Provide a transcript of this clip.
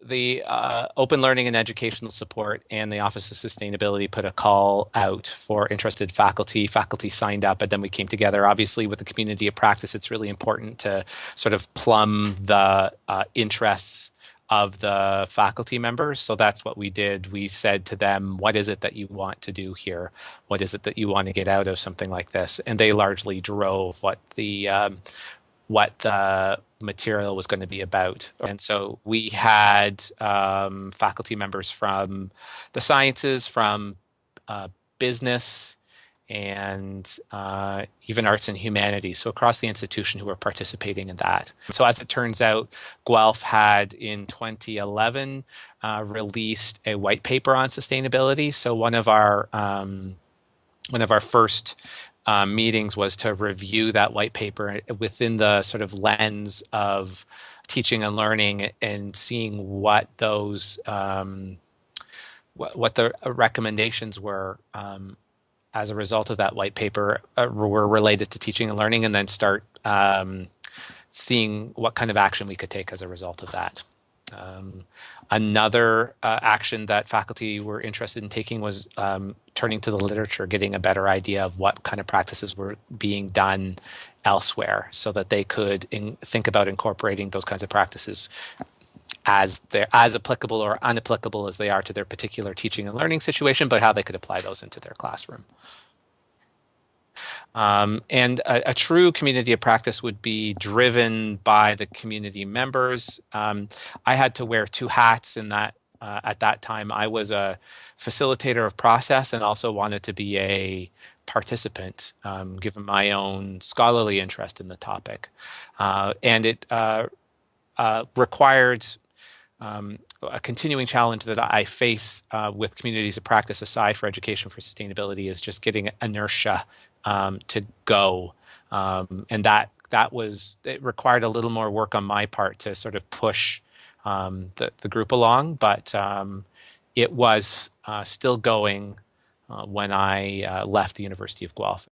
the Open Learning and Educational Support and the Office of Sustainability put a call out for interested faculty. Faculty signed up, and then we came together. Obviously, with the community of practice, it's really important to sort of plumb the interests of the faculty members. So that's what we did. We said to them, what is it that you want to do here? What is it that you want to get out of something like this? And they largely drove what the material was going to be about. And so we had faculty members from the sciences, from business, and even arts and humanities. So across the institution who were participating in that. So as it turns out, Guelph had in 2011 released a white paper on sustainability. So one of our first meetings was to review that white paper within the sort of lens of teaching and learning and seeing what those what the recommendations were as a result of that white paper were related to teaching and learning, and then start seeing what kind of action we could take as a result of that. Another action that faculty were interested in taking was turning to the literature, getting a better idea of what kind of practices were being done elsewhere so that they could think about incorporating those kinds of practices as they're as applicable or unapplicable as they are to their particular teaching and learning situation, but how they could apply those into their classroom. And a true community of practice would be driven by the community members. I had to wear two hats in that. At that time, I was a facilitator of process and also wanted to be a participant, given my own scholarly interest in the topic. And it required a continuing challenge that I face with communities of practice, aside for education for sustainability, is just getting inertia to go, and that it required a little more work on my part to sort of push the group along, but it was still going when I left the University of Guelph.